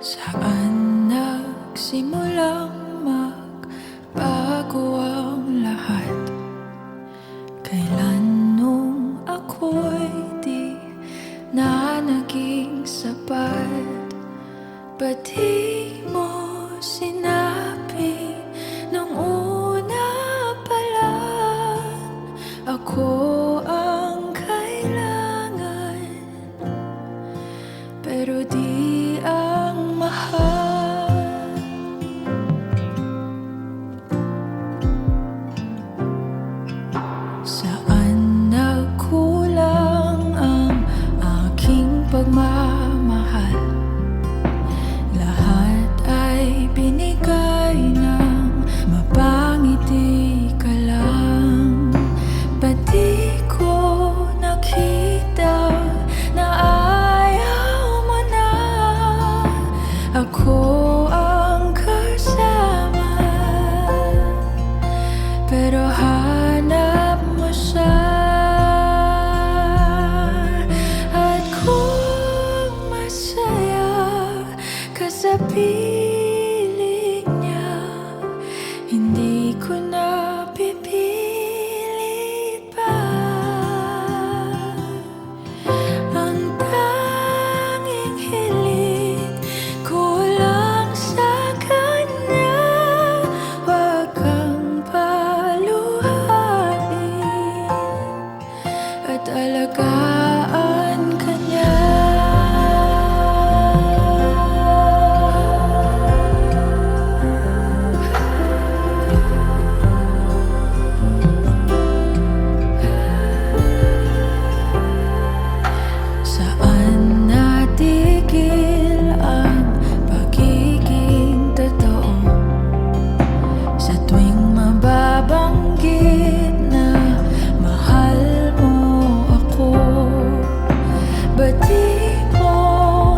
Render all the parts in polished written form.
Saan nagsimulang magbago ang lahat? Kailan nung ako'y di na naging sapat? Ba't di mo sinabi nung una pa lang ako ang kailangan, pero di ang mahal? Saan nagkulang ang aking pagmamahal? Lahat ay binigay ng mapangiti ka lang. Ba't di ko nakita na ayaw mo na ako ang kasama? Pero hanap mo siya, at kung masaya ka sa piling niya, hindi ko na pipilit pa. Ang tanging hiling ko lang sa kanya, wag kang paluhain at alagaan ka niya. Saan natigil ang pagiging totoo? Sa tuwing mababanggit na mahal mo ako, ba't di mo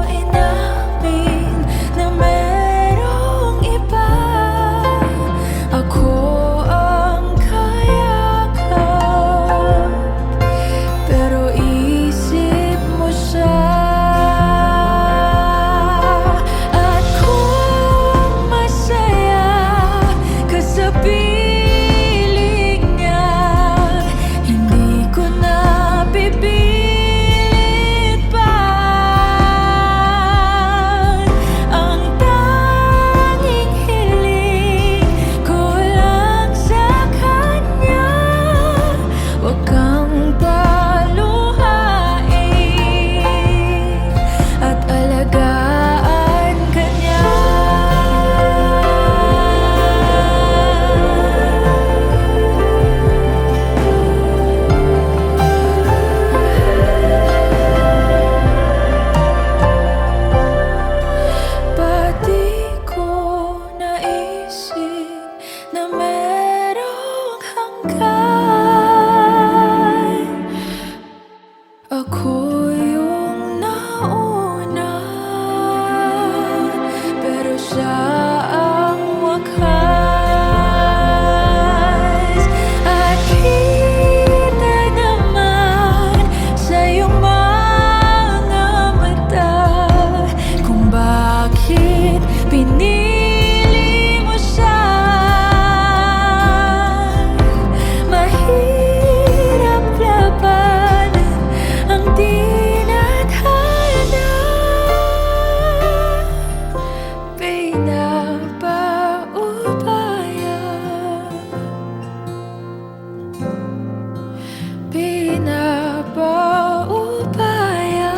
inamin na merong iba? Ako ang kayakap, pero isip mo siya. At kung masaya ka sa piling niya, hindi ko na pipilit pa. Ang tanging hiling ko lang sa kanya, wag kang paluhain at alagaan ka niya. Ba't di ko naisip na merong hanggan? Ako yung nauna, pero siya ang wakas. At kita naman sa iyong mga mata kung bakit pinili mo siya. Mahirap labanan ang tinadhana. Pinapaubaya, pinapaubaya,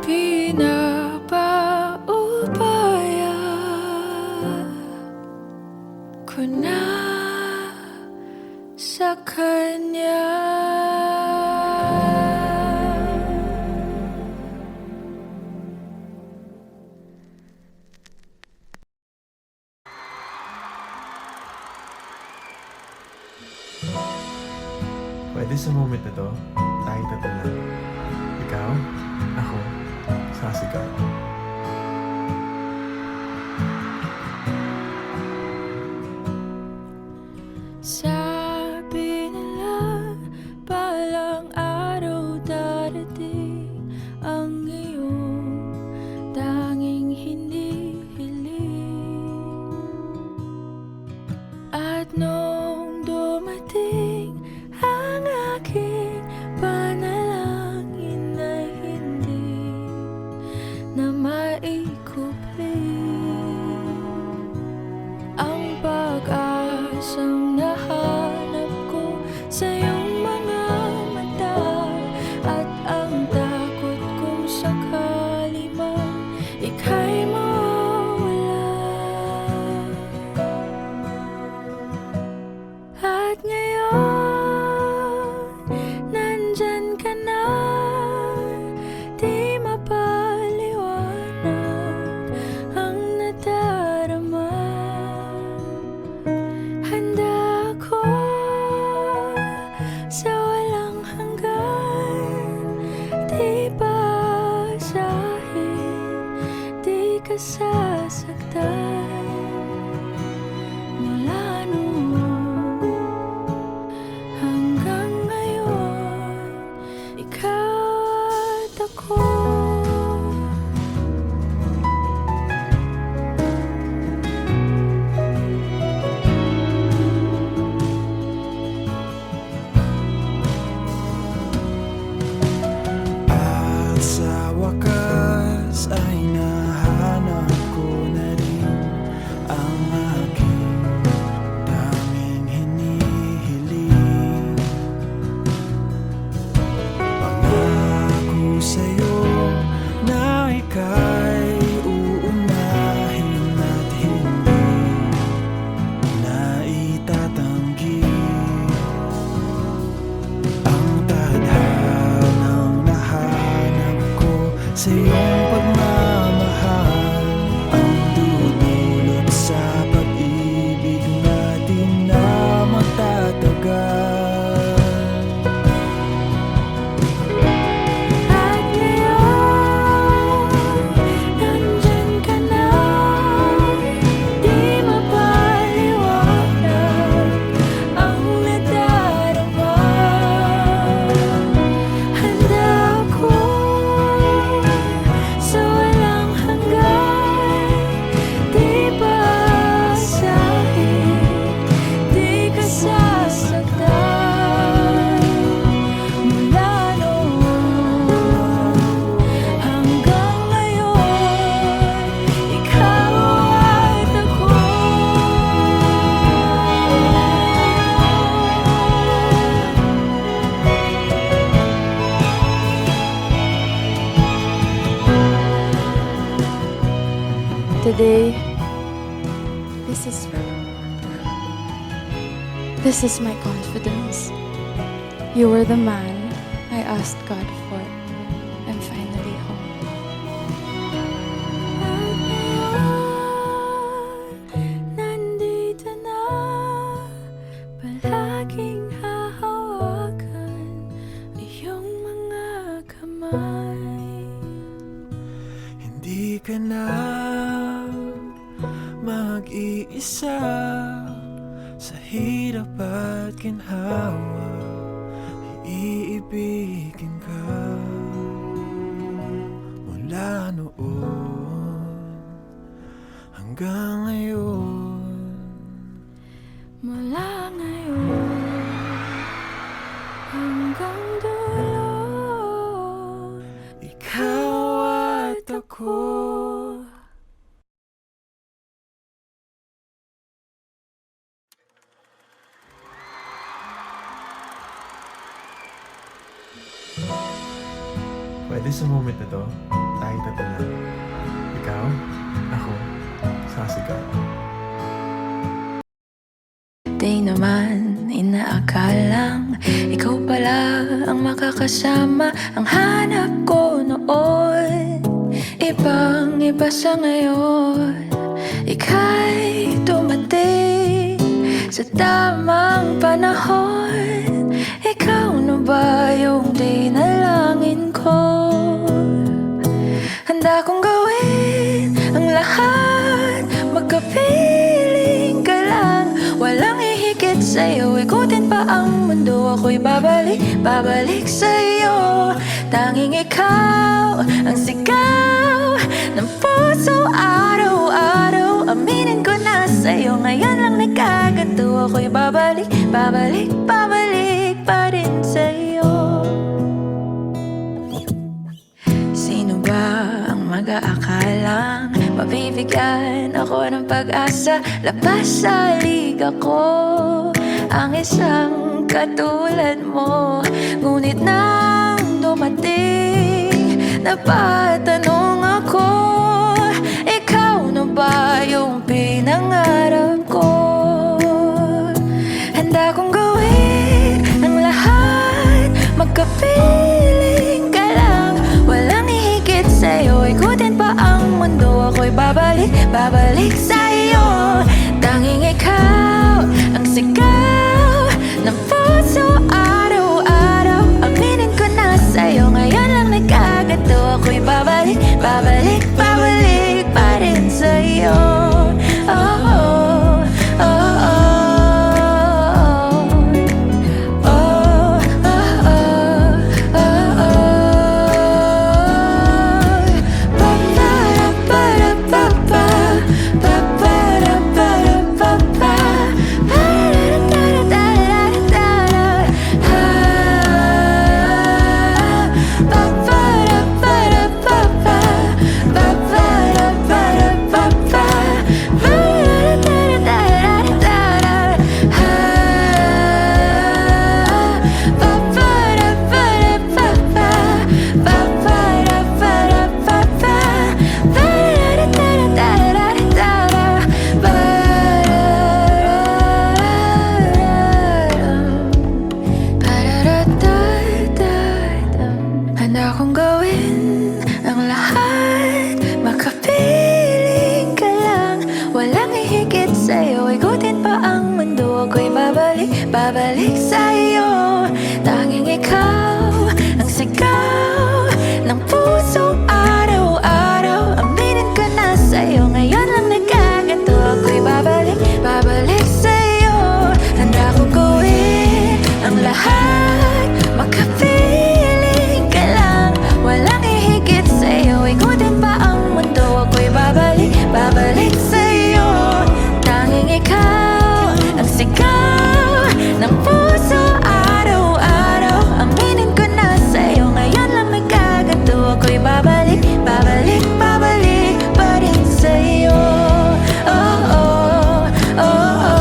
pinapaubaya ko na sa kanya. Pwede sa moment na to, tayong tatlo lang. Ikaw, ako, sasigaw. Sabi nila, balang araw darating ang sa iyong mga mata at ang takot kung sakali man ika'y mawawala. At ngayon, nandyan ka na, di mapaliwanag ang nadarama. Handa ako sa walang hanggan, di basahin, di ka sasaktan. Mula noon hanggang ngayon, ikaw at ako. At sa wakas ay nahanap ko na rin ang aking tanging hinihiling. Pangako sa'yo na ika'y uunahin at hindi na itatanggi. Ang tadhanang nahanap ko sa iyong pagmamahal ang dudulot sa pag-ibig natin na magtatagal. At ngayon, nandyan ka na, di mapaliwanag ang nadarama. Handa ako sa walang hanggan, di basahin, di ka sasaktan. Mula noon hanggang ngayon, ikaw at ako. Today, this is my confidence. You were the man I asked God for. I'm finally home. At ngayon, nandito na, palaging hahawakan iyong mga kamay. Hindi ka na mag-iisa sa hirap at ginhawa, iibigin ka. Mula noon hanggang ngayon, Mula ngayon hanggang dulo, ikaw at ako. Pwede sa moment na to, tayong tatlo lang. Ikaw, ako, sasigaw. di naman inaakalang ikaw pala ang makakasama. Ang hanap ko noon, ibang iba sa ngayon. Ika'y dumating sa tamang panahon. Ikaw na ba yung dinalangin ko? Handa kong gawin ang lahat, magkapiling ka lang. Walang ihigit sa'yo, ikutin pa ang mundo. Ako'y babalik sa'yo. Tanging ikaw ang sigaw ng puso araw-araw. Aminin ko na sa'yo, ngayon lang nagkaganto. Ako'y babalik pa rin sa'yo. Sino ba ang mag-aakalang mabibigyan ako ng pag-asa? Labas sa liga ko ang isang katulad mo. Ngunit nang dumating, napatanong ako, ikaw na ba yung pinangarap ko? Handa kong gawin ang lahat, magkapiling ka lang. Walang hihigit sa'yo, ikutin pa ang mundo. Ako'y babalik, babalik sa'yo. Tanging ikaw ang sigaw ng puso araw-araw. Aminin ko na sa'yo, ngayon lang nagkagato. Ako'y babalik, babalik, babalik pa rin sa'yo. Oh, oh, oh, oh. Handa akong gawin ang lahat, makapiling ka lang. Walang hihigit sa'yo, ikutin pa ang mundo. Ako'y babalik, babalik sa'yo. Tanging ikaw ang sigaw ng puso araw-araw. Aminin ko na sa'yo, ngayon lang nagkagato. Ako'y babalik, babalik sa'yo. Handa akong gawin ang lahat, makapiling ka lang. Walang hihigit sa'yo, ikutin pa ang mundo. Ako'y babalik, babalik sa'yo. Tanging ikaw ang sigaw ng puso araw-araw. Aminin ko na sa'yo, ngayon lang nagkagato. Ako'y babalik, babalik, babalik pa rin sa'yo. Oh, oh, oh, oh.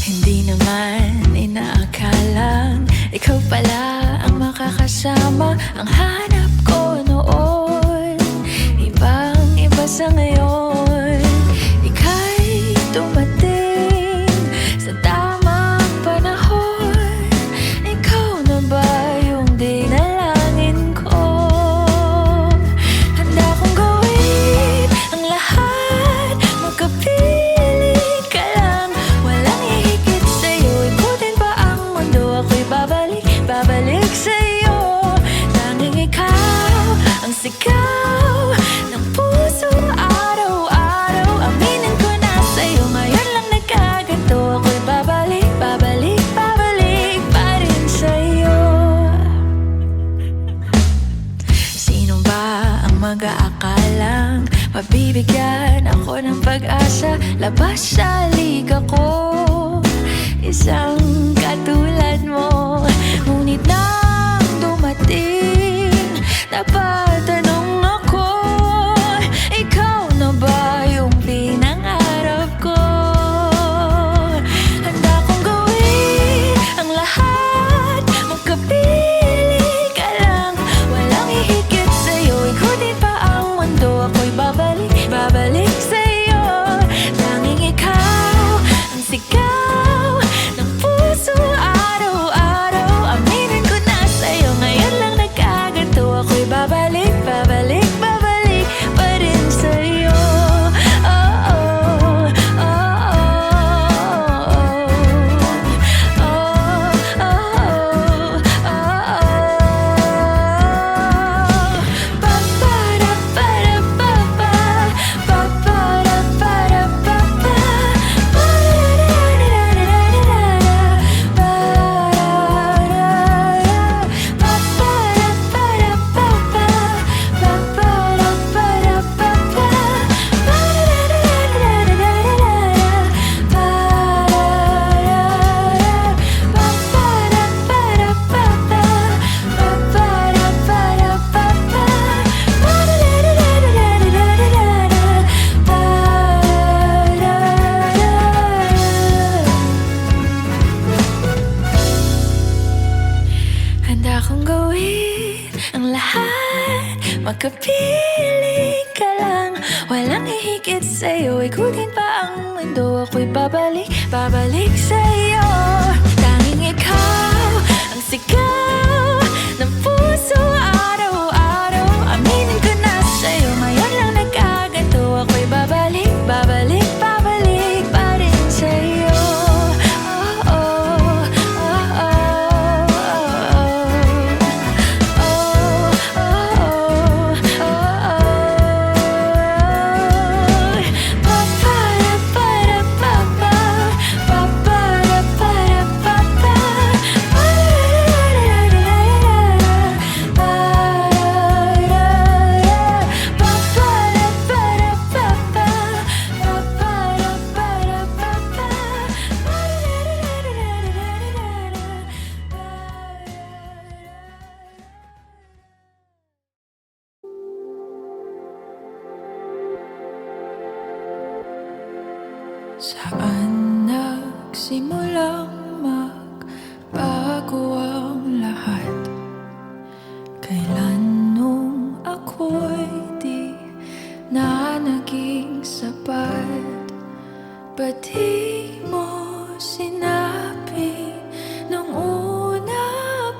Hindi naman inaakalang ikaw pala ang makakasama. Ang hanap ko noon, ibang-iba sa ngayon. Ika'y dumating sa tamang panahon. Ikaw na ba yung dinalangin ko? Handa kong gawin ang lahat, magkapiling ka lang. Walang hihigit sa'yo, ikutin pa ang mundo. Ako'y babalik, babalik sa'yo. Tanging ikaw ang sigaw ng puso araw-araw. Aminin ko na sa'yo, ngayon lang nagkagato. Ako'y babalik, babalik, babalik pa rin sa'yo. Sino ba ang mag-aakalang mabibigyan ako ng pag-asa? Labas sa liga ko, isang katulad mo. Ngunit nang dumating, napatanong ako, ikaw na ba yung pinangarap ko? Handa kong gawin ang lahat, magkapiling ka lang. Walang hihigit sa'yo, ikutin pa ang mundo. Ako'y babalik, babalik sa'yo. Tanging ikaw ang sigaw ng puso. gawin ang lahat, makapiling ka lang. Walang hihigit sa'yo, ikutin pa ang mundo. Ako'y babalik, babalik sa'yo. Tanging ikaw ang sigaw ng puso araw-araw. Aminin ko na sa'yo, ngayon lang nagkaganto. Ako'y babalik, babalik, babalik pa rin sa'yo. Oh, oh, oh, oh, Saan nagsimulang magbago ang lahat? Kailan nung ako'y di na naging sapat? Ba't di mo sinabi nung una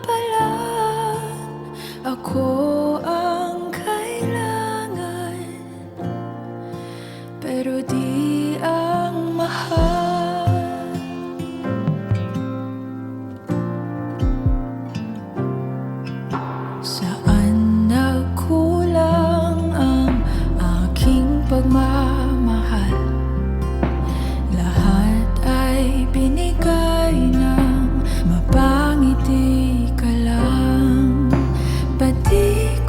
pa lang? Ako ang kailangan, pero di ang mahal. Saan nagkulang ang aking pagmamahal? Lahat ay binigay ng mapangiti ka lang. Ba't di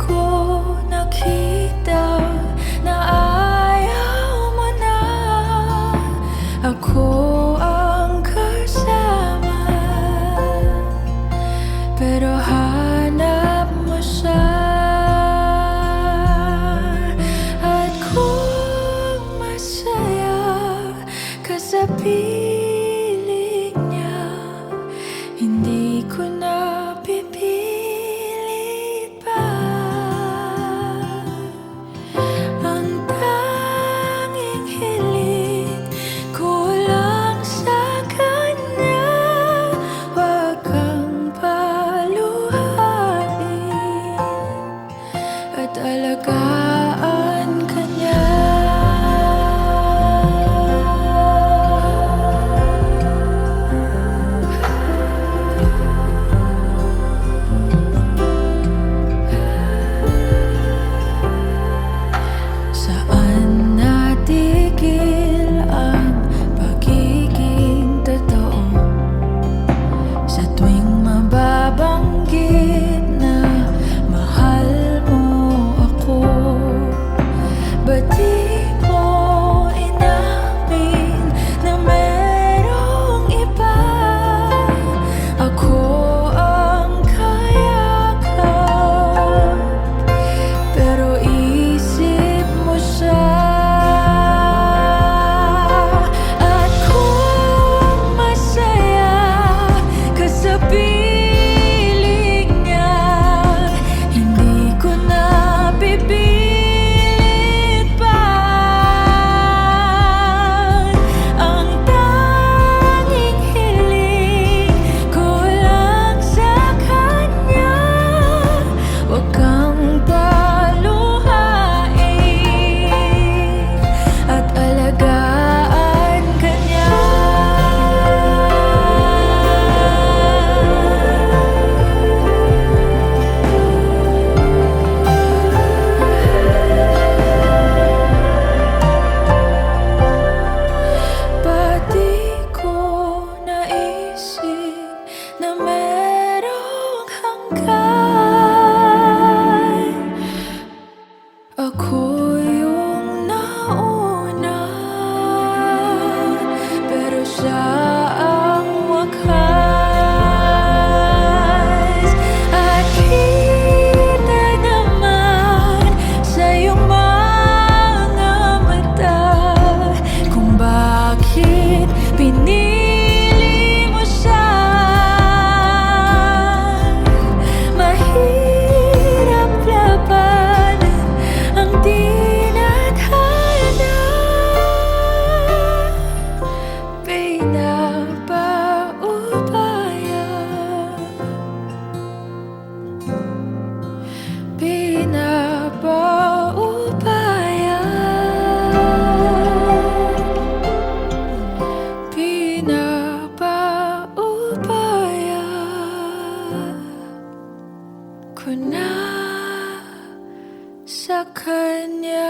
sa kanya.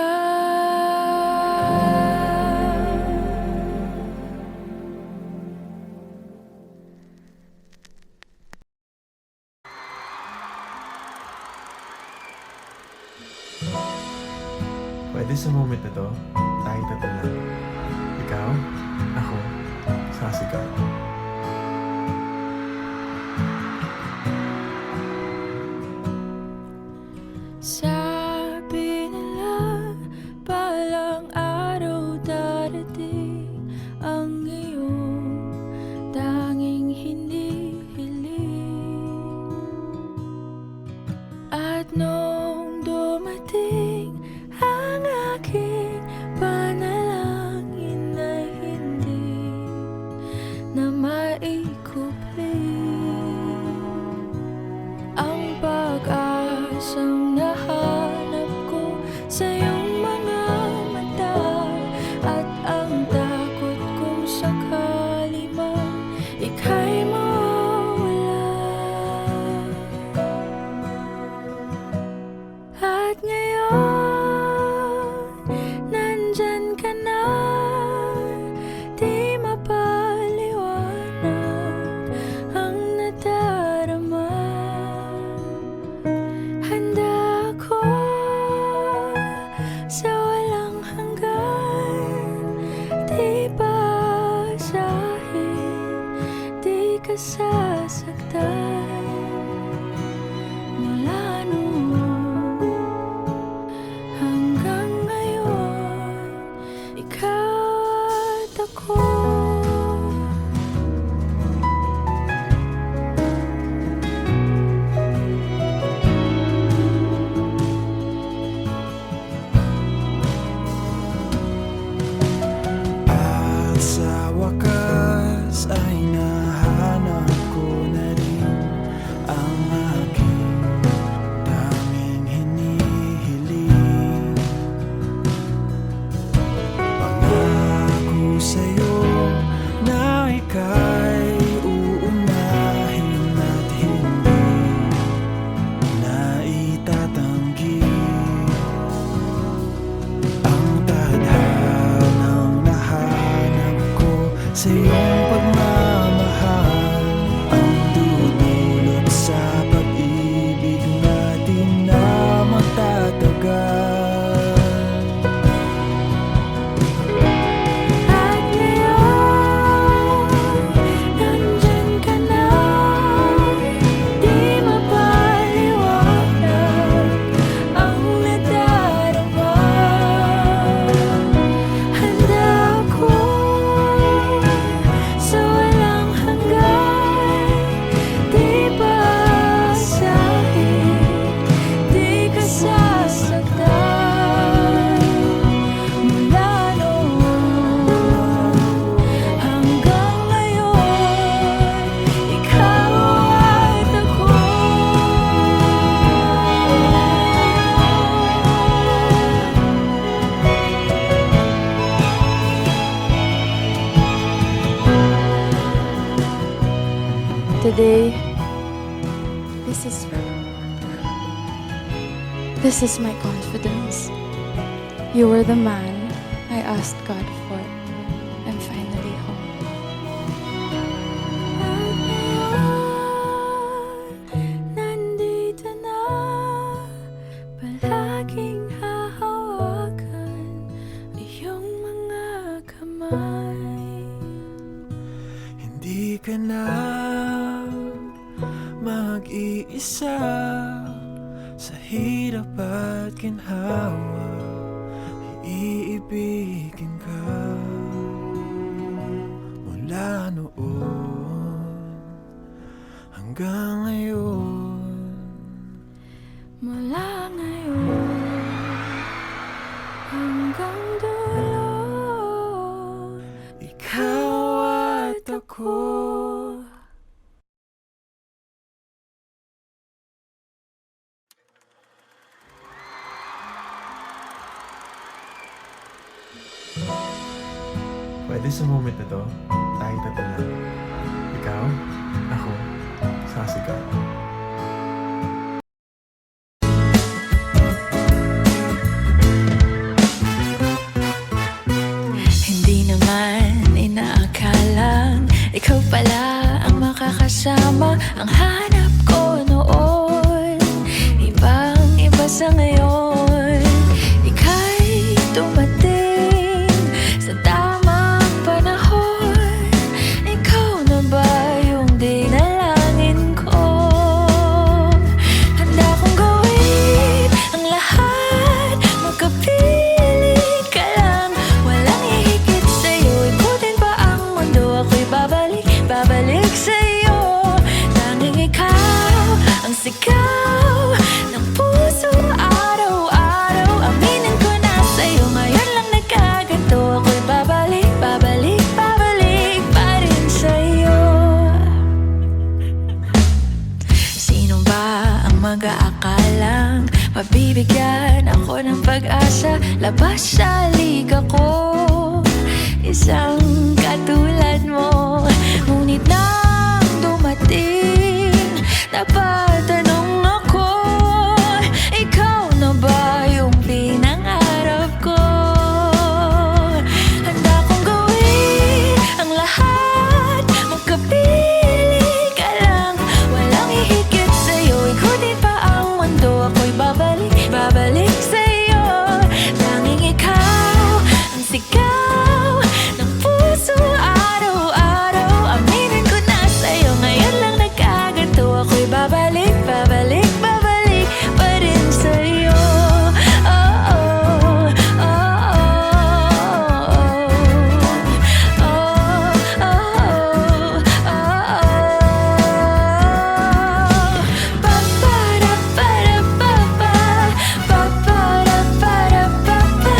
Pwede sa moment na to, tayong tatlo lang. Ikaw, ako, sasigaw. Sabi nila, palang araw darating ang iyong tanging hinihiling. At nung dumating ang aking panalangin ay hindi na maikupli. Ang pag-asang nahanap ko sa iyong mga mata, at ang takot kung sakali man ika'y mawala. At ngayon, nandyan ka na, di mapaliwanag ang nadarama. Handa ako sa walang hanggan, di basahin, di ka sasaktan. Mula noon hanggang ngayon, ikaw at ako. At sa wakas ay nahanap ko na rin ang aking tanging hinihiling. Pangako sa'yo na ika'y uunahin at hindi na itatanggi. Ang tadhanang nahanap ko sa iyong pagmamahal, ang dudulot sa pag-ibig natin na magtatagal. At ngayon, nandyan ka na, di mapaliwanag ang nadarama. Handa ako sa walang hanggan, di basahin, di ka sasaktan. Mula noon hanggang ngayon, ikaw at ako. Today, this is my confidence. You were the man I asked God for. I'm finally home. At ngayon, nandito na, palaging hahawakan iyong mga kamay. Hindi ka na mag-iisa sa hirap at ginhawa, iibigin ka. Mula noon hanggang ngayon, Mula ngayon hanggang dulo, ikaw at ako. Pwede sa moment na to, tayong tatlo lang. Ikaw, ako, sasigaw. Mabibigyan ako ng pag-asa, labas sa liga ko. Isang katulad mo, ngunit nang dumating, napatanong ako, ikaw na ba yung pinangarap ko? Handa kong gawin ang lahat, magkapiling ka lang, walang hihigit sa'yo, ikutin pa ang mundo, ako'y babalik, babalik sa'yo. Tanging ikaw ang sigaw ng puso araw-araw, aminin ko na sa'yo, ngayon lang nagkaganto, ako'y babalik, babalik, babalik pa rin sa'yo. Oh, oh, oh, oh, oh, oh, oh, oh. Pa-pa-ra-pa-ra-pa-pa, pa-pa-ra-pa-ra-pa-pa,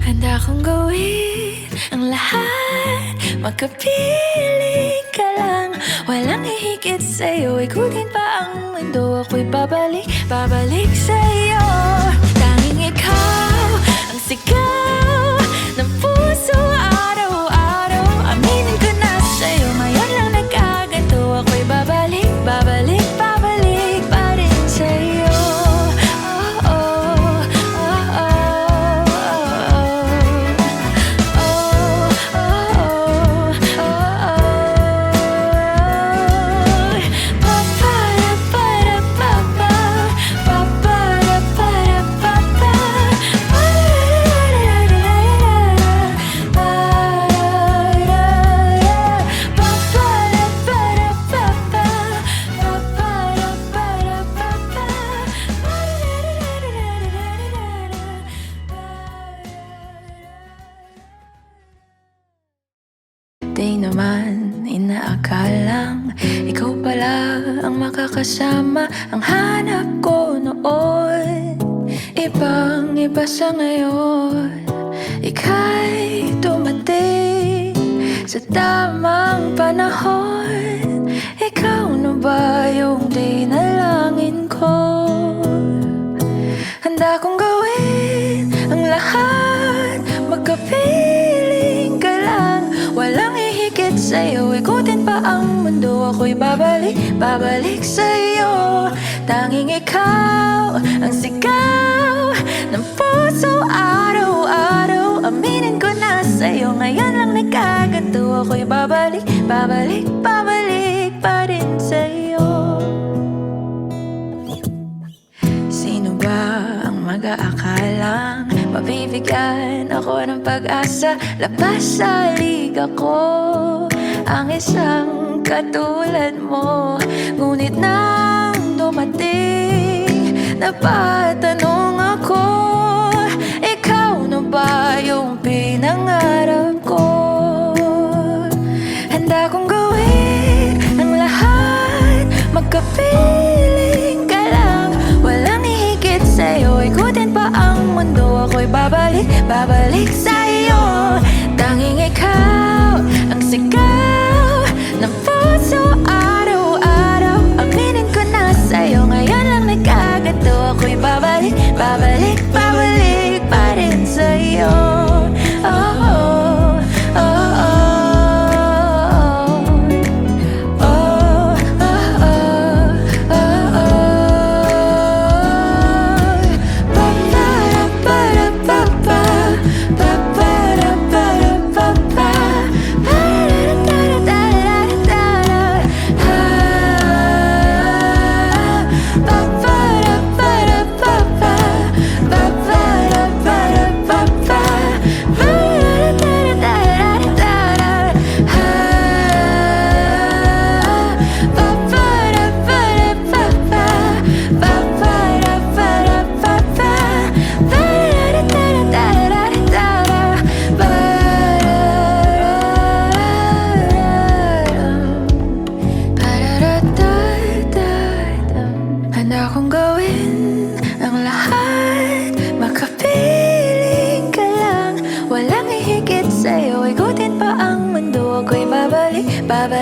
handa kong gawin ang lahat, magkapiling ka lang, walang hihigit sa'yo, ikutin pa ang mundo, ako'y babalik, babalik sa'yo. Tanging ikaw ang sigaw ng puso araw-araw, aminin ko na sa'yo, ngayon lang nagkaganto, ako'y babalik, babalik, babalik pa rin sa'yo. Oh, oh, oh, oh, di naman inaakalang ikaw pala ang makakasama, ang hanap ko noon, ibang iba sa ngayon. Ika'y dumating sa tamang panahon, ikaw na ba yung dinalangin ko? Handa kong gawin ang lahat, magkapiling ka lang, walang hihigit sa'yo, ikutin pa ang mundo, ako'y babalik, babalik sa'yo. Tanging ikaw ang sigaw ng puso araw-araw, aminin ko na sa'yo, ngayon lang nagkaganto, ako'y babalik, babalik, babalik pa rin sa'yo. Sino ba ang mag-aakalang mabibigyan ako ng pag-asa, labas sa liga ko, ang isang katulad mo, ngunit nang dumating, napatanong ako, ikaw na ba yung pinangarap ko? Handa kong gawin ang lahat, magkapiling ka lang, walang hihigit sa'yo, ikutin pa ang mundo, ako'y babalik, babalik sa'yo. Tanging ikaw ang sigaw ng puso araw-araw, aminin ko na sa'yo, ngayon lang nagkaganto, ako'y babalik, babalik, babalik pa rin sa'yo. Oh, oh, oh, oh.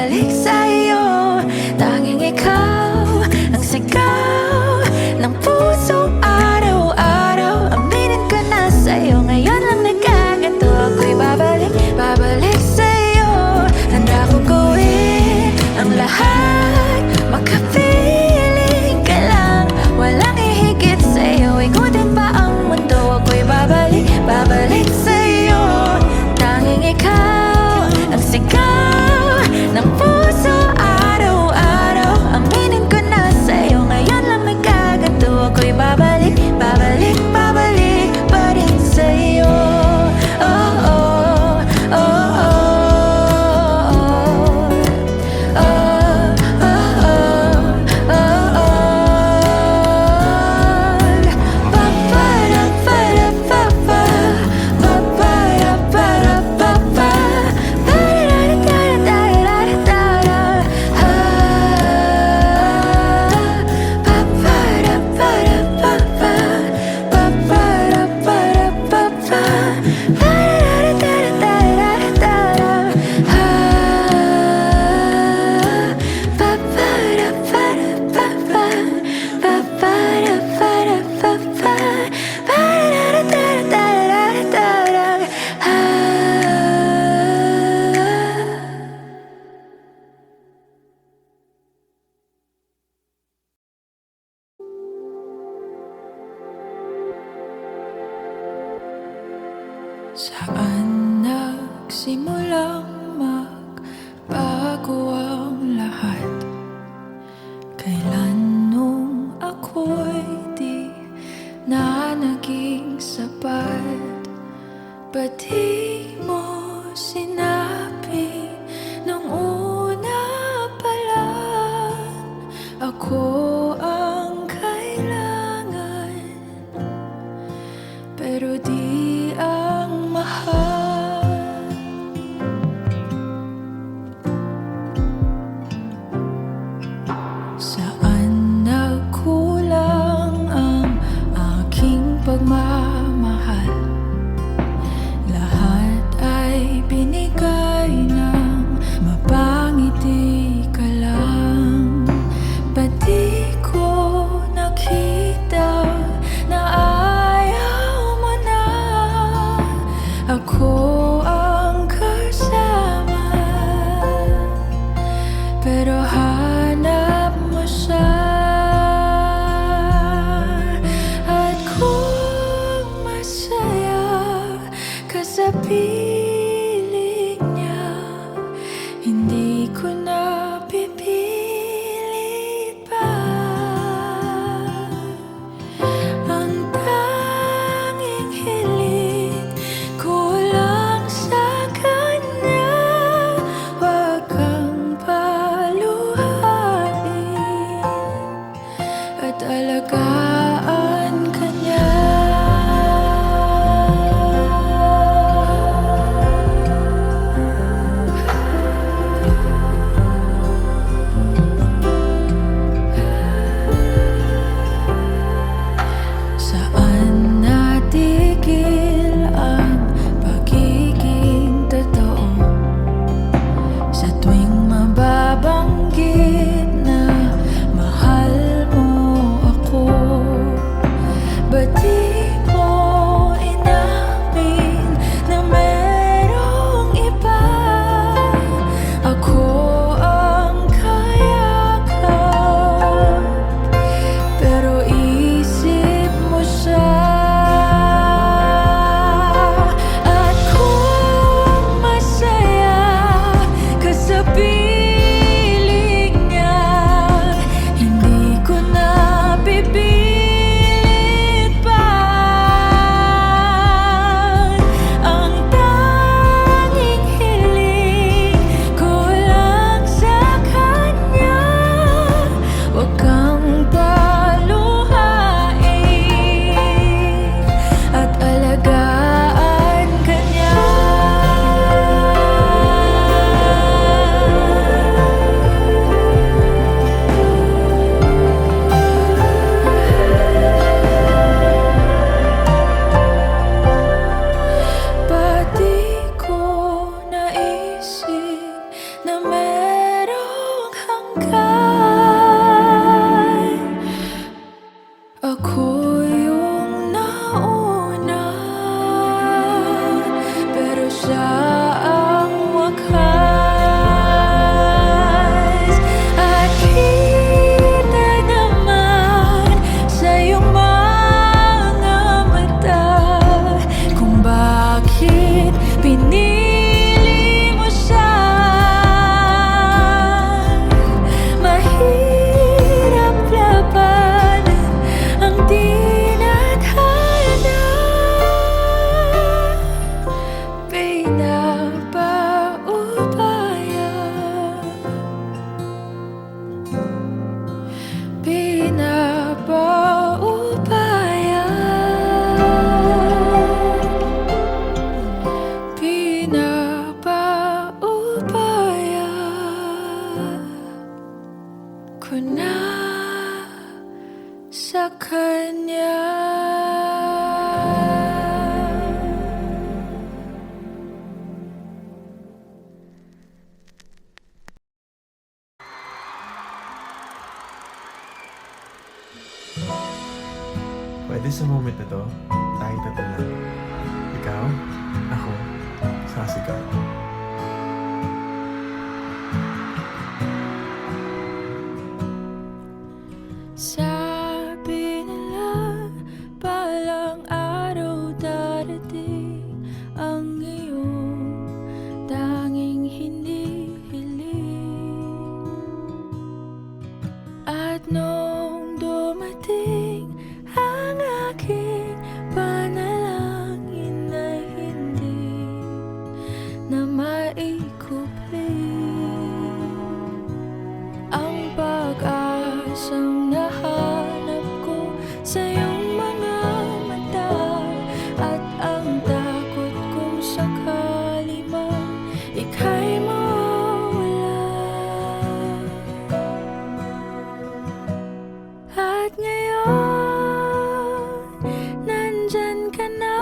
babalik sa'yo. Tanging ikaw ang sigaw ng puso araw-araw. Aminin ko na sa'yo, ngayon lang nagkagato. Ako'y babalik, babalik sa'yo. Handa kong gawin ang lahat, makapiling ka lang. Walang hihigit sa'yo, ikutin pa ang mundo. Ako'y babalik, babalik sa'yo. Tanging ikaw ang sigaw ng puso araw-araw. Aminin ko na sa'yo, ngayon lang nagkagato. Ako'y babalik, babalik, babalik pa rin sa'yo. Oh, oh, oh, oh, oh, oh, oh, oh, oh. Pa-pa-da-pa-da-pa-pa, pa-pa-da-pa-da-pa-pa, pa-da-da-da-da-da-da-da. Pa-pa-da-pa-da-pa-pa, pa-pa-da-pa-da-pa-pa, Saan nagsimulang magbago ang lahat? Kailan nung ako'y di na naging sapat? Ba't di mo sinabi nung una pa lang? Ako ang kailangan, pero di ang mahal. Saan nagkulang ang aking pagmamahal? Lahat ay binigay ng mapangiti ka lang. Ba't di ko nakita na ayaw mo na? Ako ang kasama, pero hanap mo siya. At kung masaya ka sa piling niya, hindi ko na pipilit pa. Ang tanging hiling ko lang sa kanya, wag kang paluha. ko na sa kanya. Pwede sa moment na to, tayong tatlo lang. Ikaw, ako, sasigaw. Sabi nila palang araw darating ang iyong tanging hinihiling. At nung dumating ang aking panalangin ay hindi na maikupli. Ang pag-asang nahanap ko sa iyong mga mata, at ang takot kong sakali man ika'y mawala. At ngayon, nandyan ka na,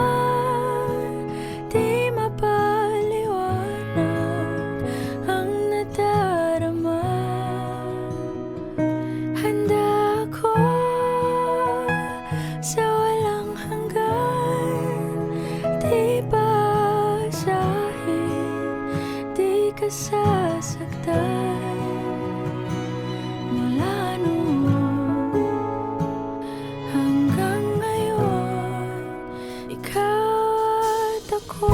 di mapaliwanag ang nadarama. Handa ako sa walang hanggan, di basahin, di ka sasaktan. Mula noon hanggang ngayon, ikaw at ako.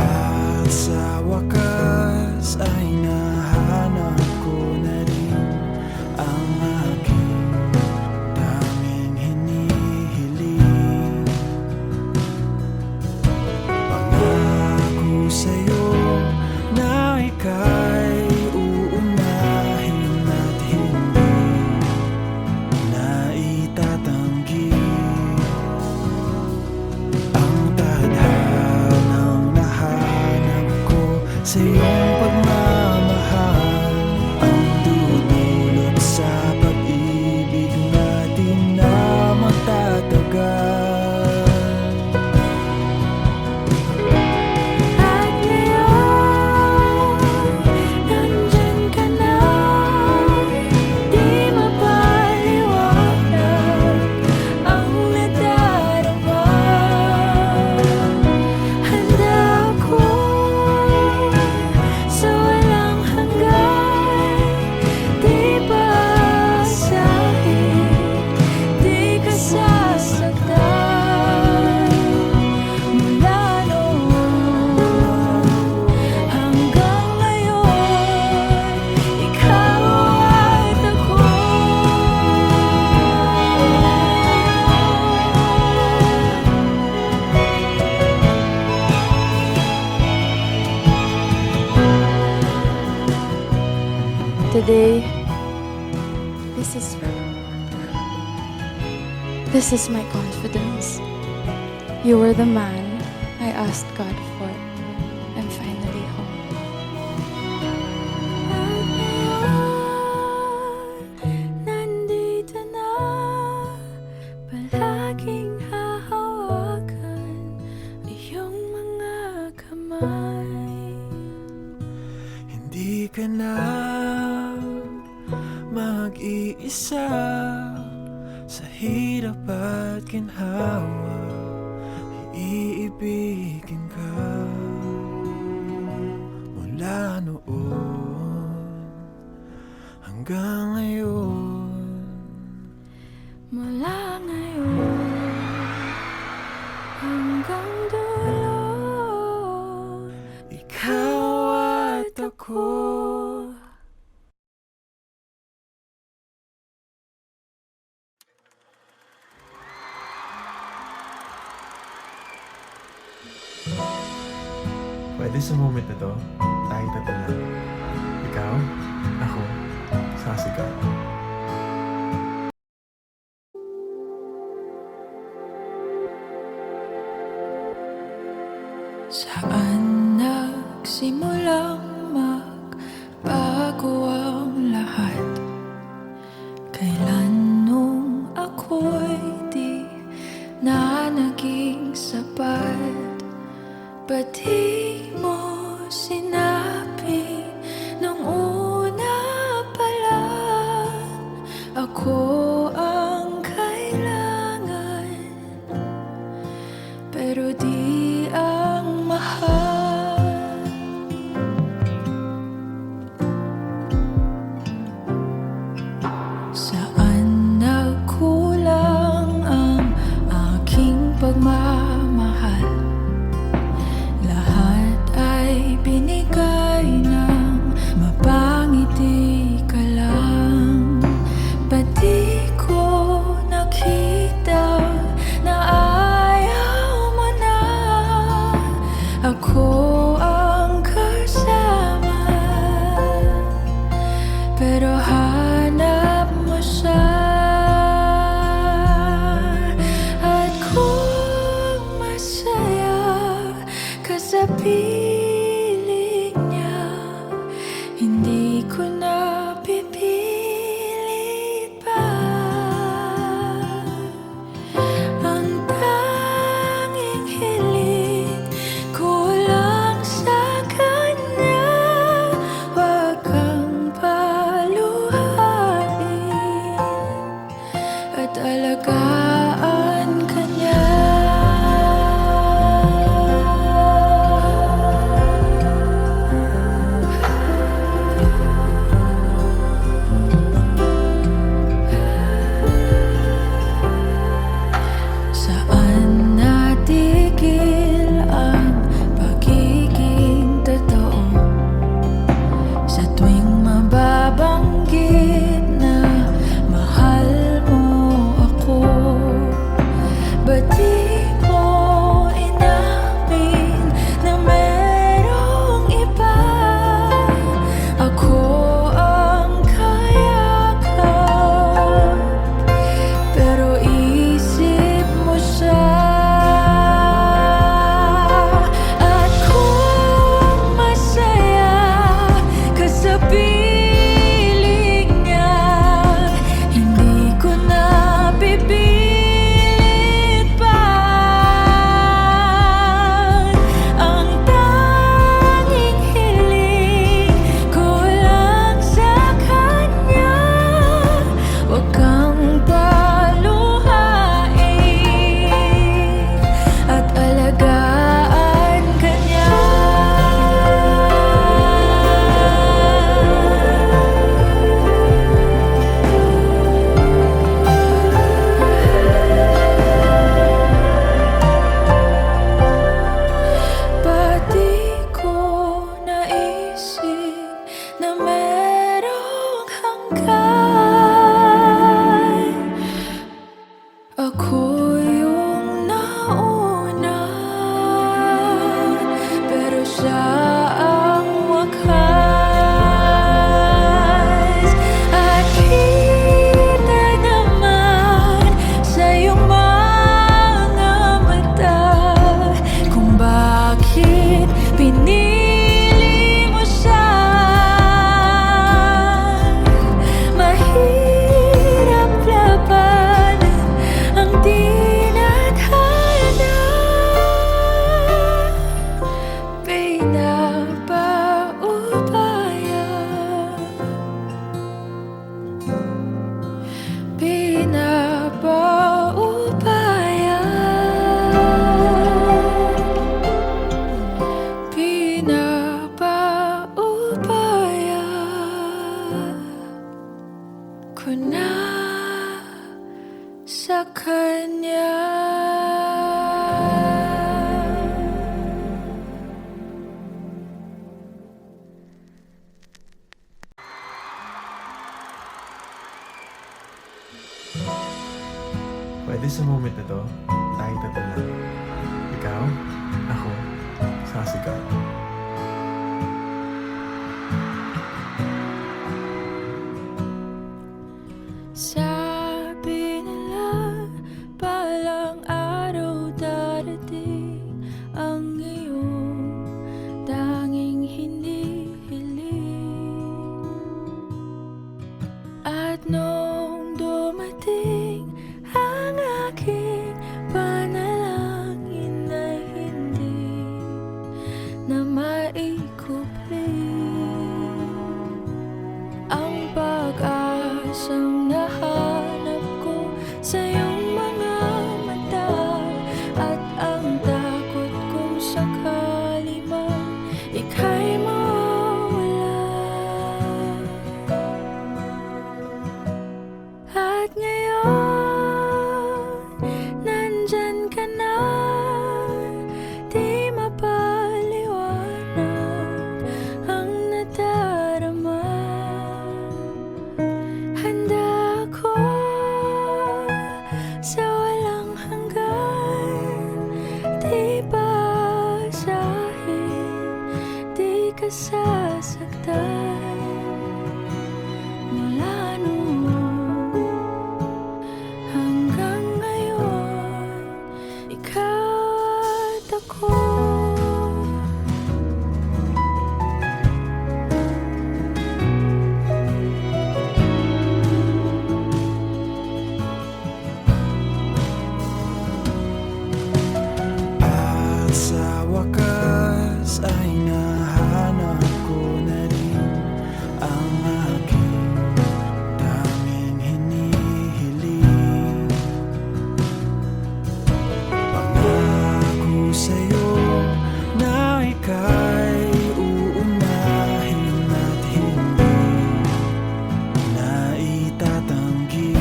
At sa wakas ay nahanap ko na rin ang aking tanging hinihiling. Pangako sa'yo na ika'y uunahin at hindi na itatanggi. Ang tadhanang nahanap ko sa iyong pagmamahal, ang dudulot sa pag-ibig natin na magtatagal. At ngayon, nandyan ka na, di mapaliwanag ang nadarama. Handa ako sa walang hanggan, di basahin, di ka sasaktan. Mula noon hanggang ngayon, ikaw at ako. Today, this is my confidence. You were the man I asked God for. I'm finally home. At ngayon, nandito na, palaging hahawakan iyong mga kamay. Hindi ka na mag-iisa sa hirap at ginhawa, iibigin ka. Mula noon hanggang ngayon, Mula ngayon hanggang dulo, ikaw at ako. Pwede sa moment na to, tayong tatlo lang. Ikaw, ako, sasigaw. Kailan nung ako'y di na naging sapat, ba't di mo sinabi nung una pa lang ako ang kailangan, pero di ang mahal. Saan nagkulang ang aking pagmamahal? Lahat ay binigay ng mapangiti ka lang. Ba't di ko nakita na ayaw mo na ako ang kasama, pero hanap mo siya. At kung masaya ka sa piling niya, hindi ko na pipilit pa. Ang tanging hiling ko lang sa kanya, wag kang paluhain at alagaan ka niya. Saan natigil ang pagiging totoo? Sa tuwing mababanggit na mahal mo ako, ba't di mo inamin na merong iba? Ako ang kayakap, pero isip mo siya. At kung masaya ka sa piling niya, hindi ko na pipilit pa. Ang tanging hiling ko lang sa kanya, wag kang paluhain at alagaan ka niya. Ba't di ko naisip na merong hanggan? Ako yung nauna, pero siya ang wakas. At kita naman sa iyong mga mata kung bakit pinili mo siya. Mahirap labanan ang tinadhana, pinapaubaya, pinapaubaya, pinapaubaya ko na sa kanya. Pwede sa moment na to, tayong tatlo lang. Ikaw, ako, sasigaw. Sabi nila palang araw darating ang iyong tanging hinihiling. At nung sa iyong mga mata at ang takot kung sakali man ika'y mawala. At ngayon, nandyan ka na, di mapaliwanag ang nadarama. Handa ako sa walang hanggan, di basahin, di ka sasaktan. Mula noon hanggang ngayon, ikaw at ako. At sa wakas ay nahanap ko na rin ang aking tanging hinihiling. Pangako sa'yo na ika'y uunahin at hindi na itatanggi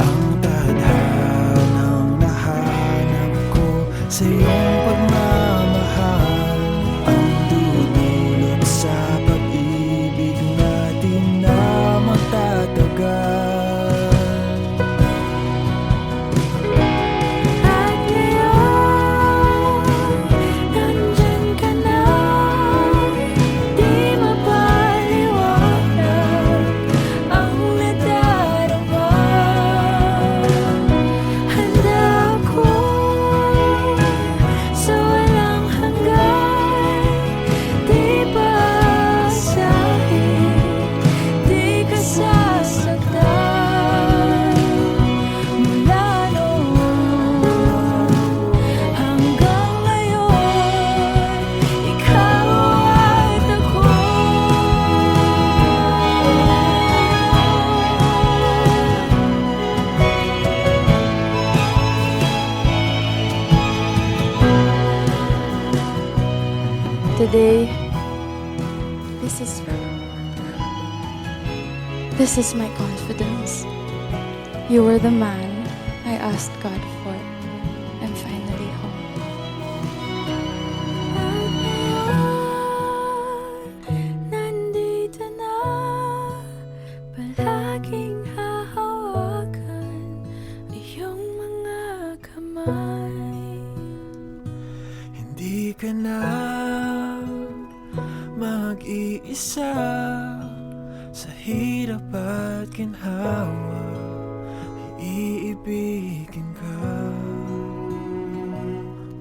ang tadhanang nahanap ko sa iyong pagmamahal, ang dudulot sa pag-ibig natin na magtatagal. At ngayon, nandyan ka na, di mapaliwanag ang nadarama. Handa ako sa walang hanggan, di basahin, di ka sasaktan. Mula noon hanggang ngayon, ikaw at ako. Today, this is my confidence. You were the man I asked God for. I'm finally home. At ngayon, nandito na, palaging hahawakan iyong mga kamay. Hindi ka na mag-iisa sa hirap at ginhawa, iibigin ka.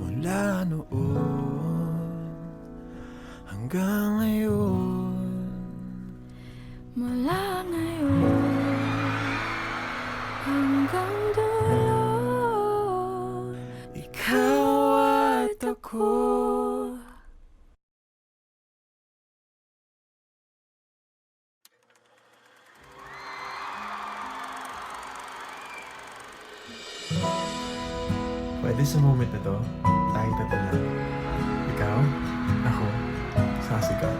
Mula noon hanggang ngayon, Mula ngayon hanggang dulo, ikaw at ako. Pwede sa moment na to, tayong tatlo lang. Ikaw, ako, sasigaw.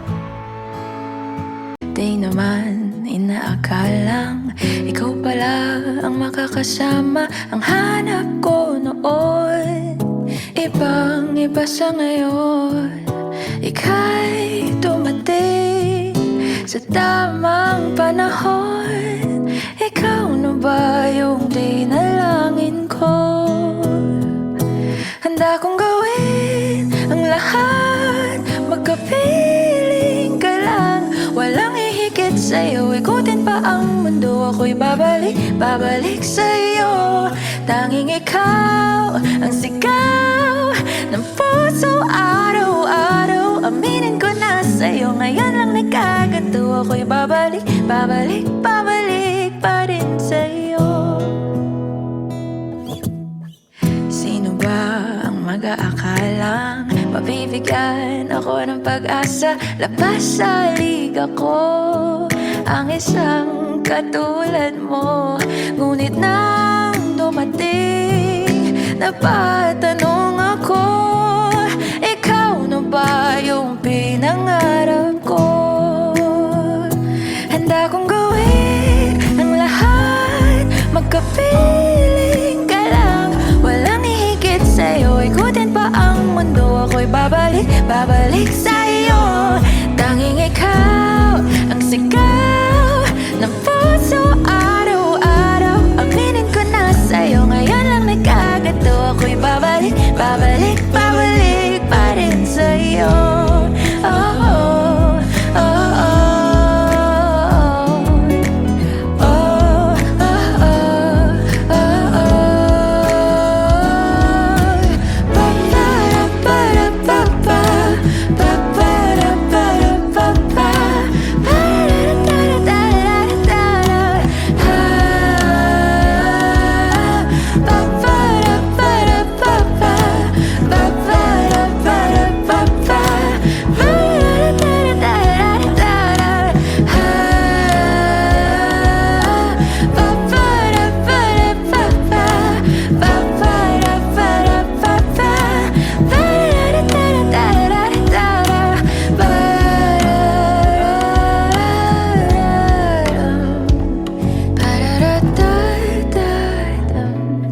di naman inaakalang ikaw pala ang makakasama. Ang hanap ko noon, ibang iba sa ngayon. Ika'y dumating sa tamang panahon. Ikaw na ba yung dinalangin ko? Handa kong gawin ang lahat, magkapiling ka lang. Walang ihigit sa'yo, ikutin pa ang mundo. Ako'y babalik, babalik sa'yo. Tanging ikaw ang sigaw ng puso araw-araw. Aminin ko na sa'yo, ngayon lang nagkaganto. Ako'y babalik, babalik, babalik pa rin sa'yo. Sino ba ang mag-aakalang mabibigyan ako ng pag-asa? Labas sa liga ko ang isang katulad mo. Ngunit nang dumating, napatanong ako, ikaw na ba yung pinangarap ko? Handa kong gawin ang lahat, magkapiling ka lang. Walang hihigit sa'yo, ikutin pa ang mundo. Ako'y babalik, babalik sa'yo. Tanging ikaw ang sigaw ng puso araw-araw. Aminin ko na sa'yo, ngayon lang nagkagato. Ako'y babalik, babalik, babalik pa rin sa'yo. Oh, oh, oh, oh.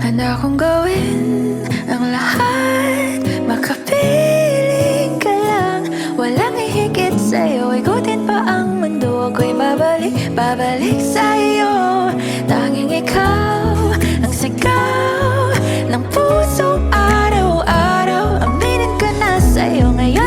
Handa kong gawin ang lahat, makapiling ka lang. Walang hihigit sa'yo, ikutin pa ang mundo. Ako'y babalik, babalik sa'yo. Tanging ikaw ang sigaw ng puso araw-araw. Aminin ko na sa'yo, ngayon